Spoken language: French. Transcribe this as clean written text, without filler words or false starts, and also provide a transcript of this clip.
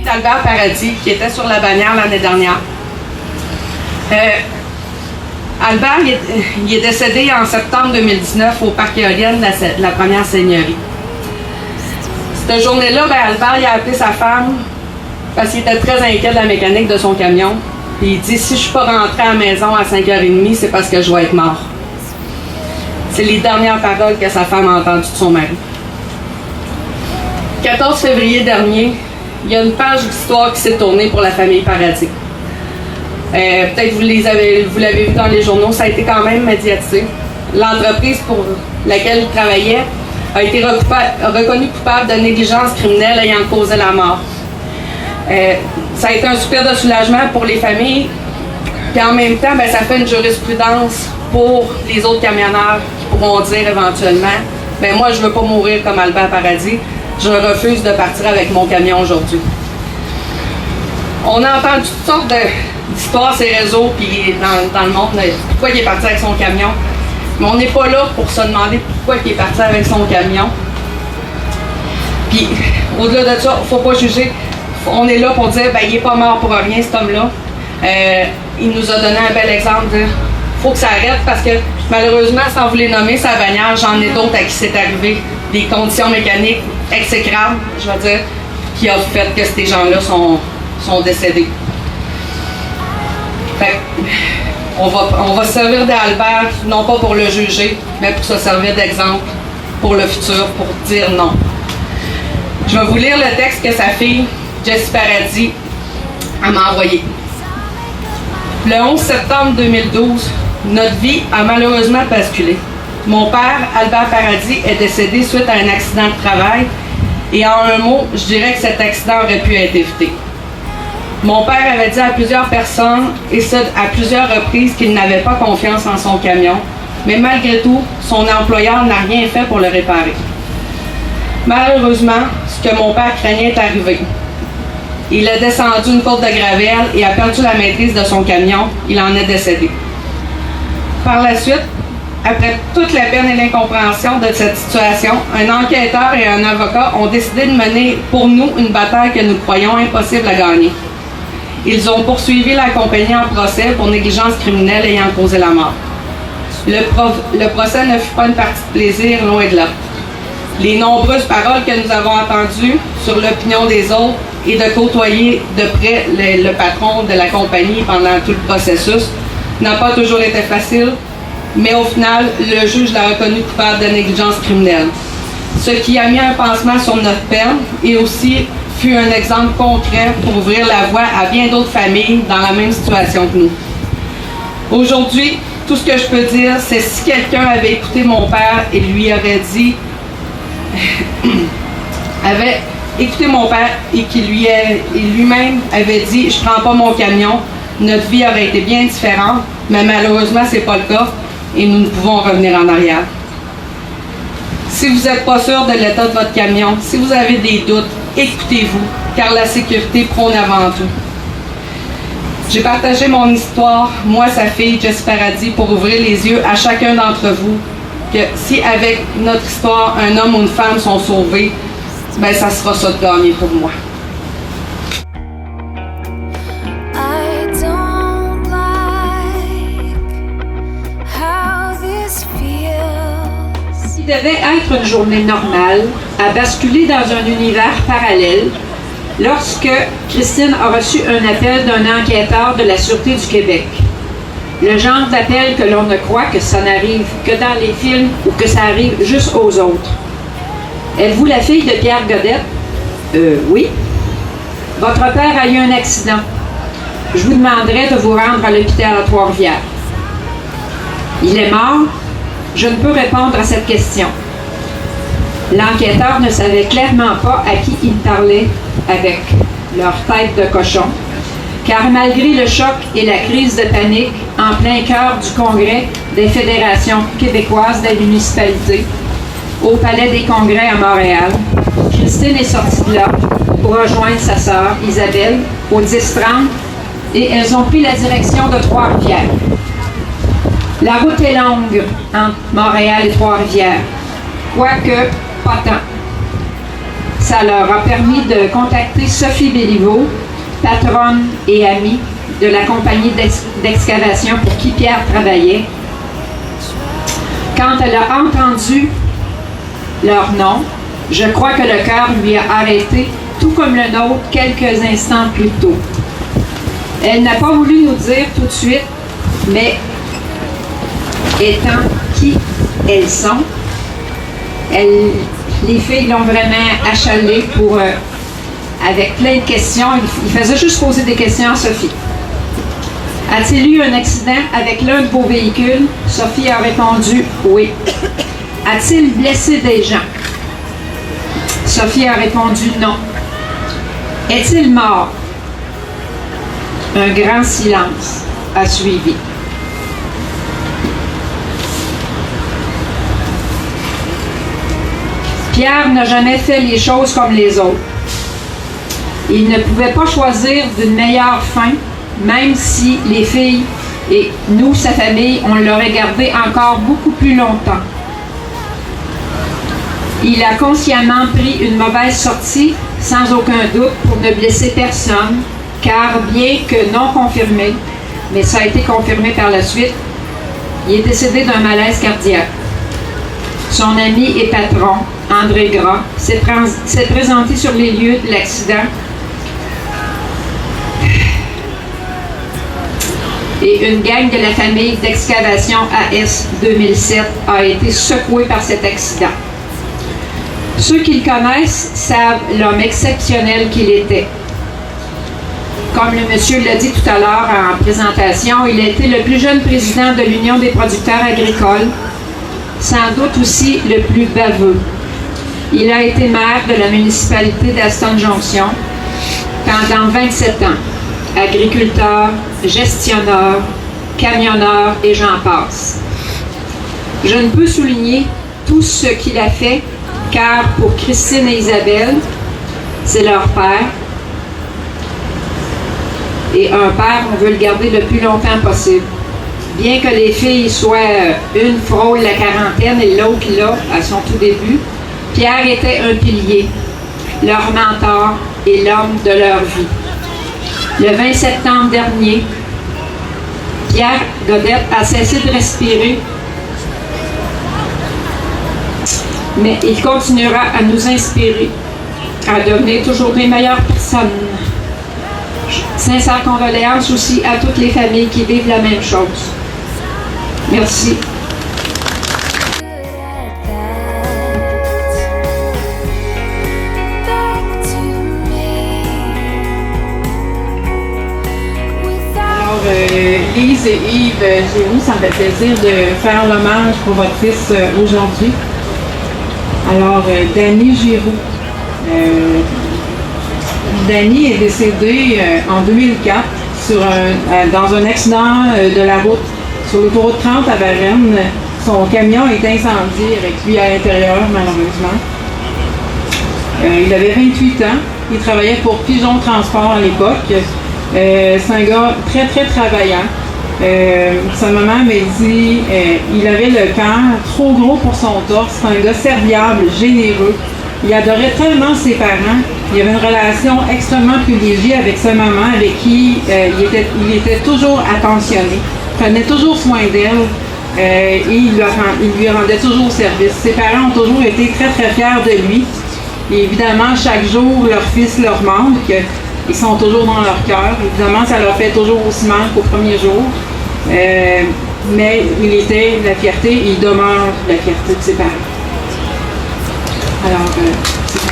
Albert Paradis, qui était sur la bannière l'année dernière. Albert, il est décédé en septembre 2019 au parc éolien de la première seigneurie. Cette journée-là, Albert il a appelé sa femme parce qu'il était très inquiet de la mécanique de son camion. Puis il dit, si je ne suis pas rentré à la maison à 5h30, c'est parce que je vais être mort. C'est les dernières paroles que sa femme a entendues de son mari. 14 février dernier, il y a une page d'histoire qui s'est tournée pour la famille Paradis. Peut-être vous l'avez vu dans les journaux, ça a été quand même médiatisé. L'entreprise pour laquelle il travaillait a été reconnue coupable de négligence criminelle ayant causé la mort. Ça a été un soupir de soulagement pour les familles, puis en même temps, ça fait une jurisprudence pour les autres camionneurs qui pourront dire éventuellement moi, je ne veux pas mourir comme Albert Paradis, je refuse de partir avec mon camion aujourd'hui. On entend toutes sortes d'histoires sur les réseaux puis dans le monde, pourquoi il est parti avec son camion. Mais on n'est pas là pour se demander pourquoi il est parti avec son camion. Puis, au-delà de ça, il ne faut pas juger. On est là pour dire, il n'est pas mort pour rien, cet homme-là. Il nous a donné un bel exemple de faut que ça arrête parce que, malheureusement, sans vous les nommer, sa bannière, j'en ai d'autres à qui c'est arrivé. Des conditions mécaniques exécrables, je veux dire, qui ont fait que ces gens-là sont décédés. Fait on va se servir d'Albert, non pas pour le juger, mais pour se servir d'exemple pour le futur, pour dire non. Je vais vous lire le texte que sa fille, Jessie Paradis, m'a envoyé. Le 11 septembre 2012, notre vie a malheureusement basculé. Mon père, Albert Paradis, est décédé suite à un accident de travail et en un mot, je dirais que cet accident aurait pu être évité. Mon père avait dit à plusieurs personnes, et ce à plusieurs reprises, qu'il n'avait pas confiance en son camion, mais malgré tout, son employeur n'a rien fait pour le réparer. Malheureusement, ce que mon père craignait est arrivé. Il a descendu une côte de gravelle et a perdu la maîtrise de son camion. Il en est décédé. Par la suite, après toute la peine et l'incompréhension de cette situation, un enquêteur et un avocat ont décidé de mener pour nous une bataille que nous croyons impossible à gagner. Ils ont poursuivi la compagnie en procès pour négligence criminelle ayant causé la mort. Le procès ne fut pas une partie de plaisir, loin de là. Les nombreuses paroles que nous avons entendues sur l'opinion des autres et de côtoyer de près le patron de la compagnie pendant tout le processus n'a pas toujours été facile, mais au final, le juge l'a reconnu coupable de négligence criminelle. Ce qui a mis un pansement sur notre peine et aussi fut un exemple concret pour ouvrir la voie à bien d'autres familles dans la même situation que nous. Aujourd'hui, tout ce que je peux dire, c'est si quelqu'un avait écouté mon père et lui aurait dit avait écouté mon père et qu'il lui-même avait dit « je prends pas mon camion », notre vie aurait été bien différente, mais malheureusement, c'est pas le cas et nous ne pouvons revenir en arrière. Si vous n'êtes pas sûr de l'état de votre camion, si vous avez des doutes, écoutez-vous, car la sécurité prône avant tout. J'ai partagé mon histoire, moi, sa fille, Jessie Paradis, pour ouvrir les yeux à chacun d'entre vous que si avec notre histoire, un homme ou une femme sont sauvés, ça sera ça de gagner pour moi. Ce qui devait être une journée normale a basculé dans un univers parallèle lorsque Christine a reçu un appel d'un enquêteur de la Sûreté du Québec. Le genre d'appel que l'on ne croit que ça n'arrive que dans les films ou que ça arrive juste aux autres. Êtes-vous la fille de Pierre Godette? Oui. Votre père a eu un accident. Je vous demanderai de vous rendre à l'hôpital à Trois-Rivières. Il est mort? Je ne peux répondre à cette question. L'enquêteur ne savait clairement pas à qui il parlait avec leur tête de cochon, car malgré le choc et la crise de panique en plein cœur du congrès des fédérations québécoises des municipalités, au Palais des Congrès à Montréal, Christine est sortie de là pour rejoindre sa sœur Isabelle au 10-30 et elles ont pris la direction de Trois-Rivières. La route est longue entre Montréal et Trois-Rivières, quoique pas tant. ça leur a permis de contacter Sophie Béliveau, patronne et amie de la compagnie d'excavation pour qui Pierre travaillait. Quand elle a entendu leur nom, je crois que le cœur lui a arrêté, tout comme le nôtre quelques instants plus tôt. Elle n'a pas voulu nous dire tout de suite, mais étant qui elles sont, les filles l'ont vraiment achalée pour, avec plein de questions. Il faisait juste poser des questions à Sophie. A-t-il eu un accident avec l'un de vos véhicules? Sophie a répondu oui. A-t-il blessé des gens? Sophie a répondu non. Est-il mort? Un grand silence a suivi. Pierre n'a jamais fait les choses comme les autres. Il ne pouvait pas choisir d'une meilleure fin, même si les filles et nous, sa famille, on l'aurait gardé encore beaucoup plus longtemps. Il a consciemment pris une mauvaise sortie, sans aucun doute, pour ne blesser personne, car bien que non confirmé, mais ça a été confirmé par la suite, il est décédé d'un malaise cardiaque. Son ami et patron, André Gras, s'est présenté sur les lieux de l'accident et une gang de la famille d'excavation AS 2007 a été secouée par cet accident. Ceux qui le connaissent savent l'homme exceptionnel qu'il était. Comme le monsieur l'a dit tout à l'heure en présentation, il a été le plus jeune président de l'Union des producteurs agricoles, sans doute aussi le plus baveux. Il a été maire de la municipalité d'Aston Jonction pendant 27 ans. Agriculteur, gestionnaire, camionneur et j'en passe. Je ne peux souligner tout ce qu'il a fait, car pour Christine et Isabelle, c'est leur père. Et un père, on veut le garder le plus longtemps possible. Bien que les filles soient, une frôle la quarantaine et l'autre là, à son tout début, Pierre était un pilier, leur mentor et l'homme de leur vie. Le 20 septembre dernier, Pierre Godette a cessé de respirer, mais il continuera à nous inspirer, à devenir toujours des meilleures personnes. Sincères condoléances aussi à toutes les familles qui vivent la même chose. Merci. Lise et Yves Géroux, ça me fait plaisir de faire l'hommage pour votre fils aujourd'hui. Alors, Danny Giroux. Danny est décédé en 2004 dans un accident de la route sur l'autoroute 30 à Varennes. Son camion est incendié avec lui à l'intérieur, malheureusement. Il avait 28 ans. Il travaillait pour Pigeon Transport à l'époque. C'est un gars très, très travaillant. Sa maman m'a dit il avait le cœur trop gros pour son torse. C'est un gars serviable, généreux. Il adorait tellement ses parents. Il avait une relation extrêmement privilégiée avec sa maman, avec qui il était toujours attentionné. Il prenait toujours soin d'elle et il lui rendait toujours service. Ses parents ont toujours été très, très fiers de lui. Et évidemment, chaque jour, leur fils leur manque. Ils sont toujours dans leur cœur. Évidemment, ça leur fait toujours aussi mal qu'au premier jour. Mais il était la fierté et il demeure la fierté de ses parents. Alors, c'est ça.